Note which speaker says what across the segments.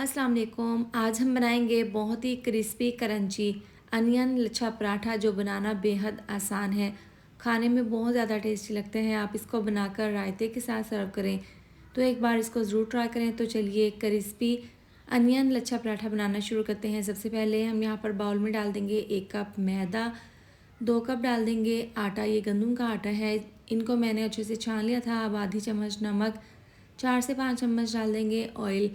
Speaker 1: अस्सलाम वालेकुम। आज हम बनाएंगे बहुत ही crispy crunchy onion lachha paratha जो बनाना बेहद आसान है। खाने में बहुत ज़्यादा टेस्टी लगते हैं। आप इसको बनाकर रायते के साथ सर्व करें तो एक बार इसको ज़रूर ट्राई करें। तो चलिए क्रिस्पी अनियन लच्छा पराठा बनाना शुरू करते हैं। सबसे पहले हम यहाँ पर बाउल में डाल देंगे 1 कप मैदा, 2 कप डाल देंगे आटा। ये गंदम का आटा है, इनको मैंने अच्छे से छान लिया था। अब आधी चम्मच नमक, 4 से 5 चम्मच डाल देंगे ऑयल।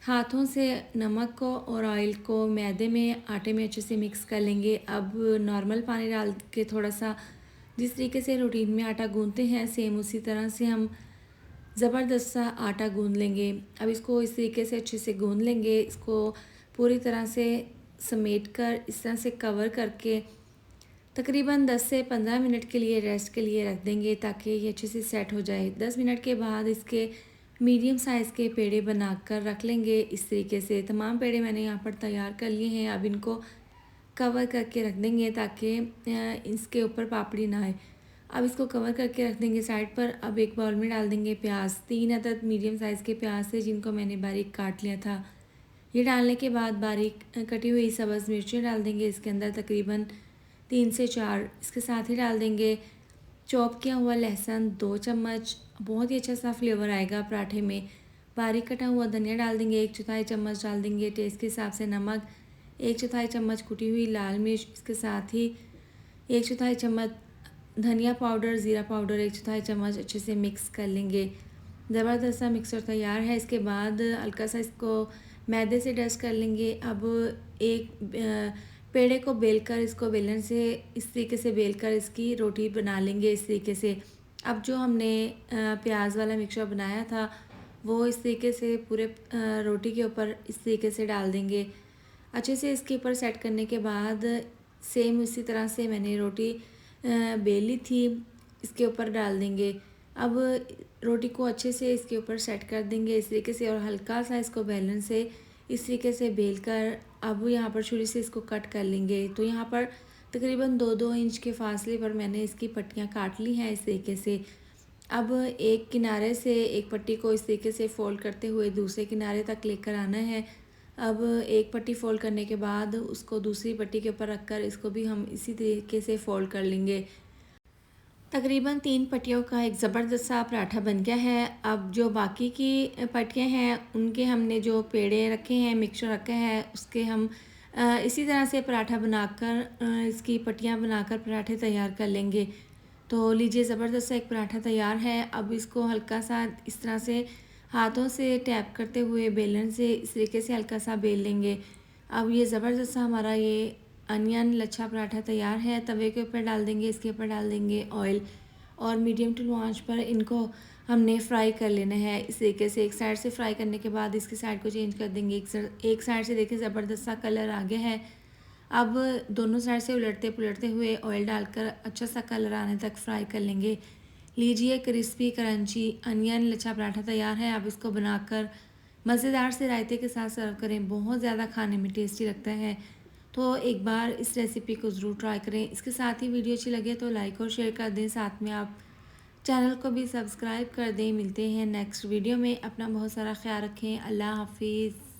Speaker 1: हाथों से नमक को और ऑयल को मैदे में आटे में अच्छे से मिक्स कर लेंगे। अब नॉर्मल पानी डाल के थोड़ा सा जिस तरीके से रूटीन में आटा गूंथते हैं सेम उसी तरह से हम ज़बरदस्त सा आटा गूंद लेंगे। अब इसको इस तरीके से अच्छे से गूंद लेंगे। इसको पूरी तरह से समेट कर इस तरह से कवर करके तकरीबन 10 से 15 मिनट के लिए रेस्ट के लिए रख देंगे ताकि ये अच्छे से सेट हो जाए। 10 मिनट के बाद इसके मीडियम साइज़ के पेड़े बनाकर रख लेंगे। इस तरीके से तमाम पेड़े मैंने यहाँ पर तैयार कर लिए हैं। अब इनको कवर करके रख देंगे ताकि इसके ऊपर पापड़ी ना आए। अब इसको कवर करके रख देंगे साइड पर। अब एक बाउल में डाल देंगे प्याज, 3 अदद मीडियम साइज़ के प्याज थे जिनको मैंने बारीक काट लिया था। ये डालने के बाद बारीक कटी हुई सब्ज़ मिर्चें डाल देंगे इसके अंदर, तकरीबन 3 से 4। इसके साथ ही डाल देंगे चॉप किया हुआ लहसुन 2 चम्मच, बहुत ही अच्छा सा फ्लेवर आएगा पराठे में। बारीक कटा हुआ धनिया डाल देंगे 1/4 चम्मच डाल देंगे। टेस्ट के हिसाब से नमक, 1/4 चम्मच कुटी हुई लाल मिर्च, इसके साथ ही 1/4 चम्मच धनिया पाउडर, ज़ीरा पाउडर 1/4 चम्मच अच्छे से मिक्स कर लेंगे। ज़बरदस्त सा मिक्सर तैयार है। इसके बाद हल्का सा इसको मैदे से डस्ट कर लेंगे। अब एक पेड़े को बेलकर इसको बेलन से इस तरीके से बेलकर इसकी रोटी बना लेंगे इस तरीके से। अब जो हमने प्याज वाला मिक्सचर बनाया था वो इस तरीके से पूरे रोटी के ऊपर इस तरीके से डाल देंगे। अच्छे से इसके ऊपर सेट करने के बाद सेम उसी तरह से मैंने रोटी बेली थी, इसके ऊपर डाल देंगे। अब रोटी को अच्छे से इसके ऊपर सेट कर देंगे इस तरीके से और हल्का सा इसको बेलन से इस तरीके से बेल कर अब यहाँ पर छुरी से इसको कट कर लेंगे। तो यहाँ पर तकरीबन 2-2 इंच के फासले पर मैंने इसकी पट्टियाँ काट ली हैं इस तरीके से। अब एक किनारे से एक पट्टी को इस तरीके से फ़ोल्ड करते हुए दूसरे किनारे तक लेकर आना है। अब एक पट्टी फ़ोल्ड करने के बाद उसको दूसरी पट्टी के ऊपर रखकर इसको भी हम इसी तरीके से फ़ोल्ड कर लेंगे। तकरीबन 3 पट्टियों का एक ज़बरदस्त सा पराठा बन गया है। अब जो बाकी की पट्टियाँ हैं उनके हमने जो पेड़े रखे हैं, मिक्सचर रखा है, उसके हम इसी तरह से पराठा बनाकर इसकी पट्टियाँ बनाकर पराठे तैयार कर लेंगे। तो लीजिए ज़बरदस्त सा एक पराठा तैयार है। अब इसको हल्का सा इस तरह से हाथों से टैप करते हुए बेलन से इस तरीके से हल्का सा बेल लेंगे। अब ये ज़बरदस्त सा हमारा ये अनियन लच्छा पराठा तैयार है। तवे के ऊपर डाल देंगे, इसके ऊपर डाल देंगे ऑयल और मीडियम टू लो आंच पर इनको हमने फ्राई कर लेना है इस तरीके से। एक साइड से फ्राई करने के बाद इसकी साइड को चेंज कर देंगे। एक साइड से देखिए ज़बरदस्त सा कलर आ गया है। अब दोनों साइड से उलटते पुलटते हुए ऑयल डालकर अच्छा सा कलर आने तक फ्राई कर लेंगे। लीजिए crispy crunchy onion lachha paratha तैयार है। अब इसको बनाकर मज़ेदार से रायते के साथ सर्व करें, बहुत ज़्यादा खाने में टेस्टी लगता है। तो एक बार इस रेसिपी को ज़रूर ट्राई करें। इसके साथ ही वीडियो अच्छी लगे तो लाइक और शेयर कर दें, साथ में आप चैनल को भी सब्सक्राइब कर दें। मिलते हैं नेक्स्ट वीडियो में। अपना बहुत सारा ख्याल रखें। अल्लाह हाफिज़।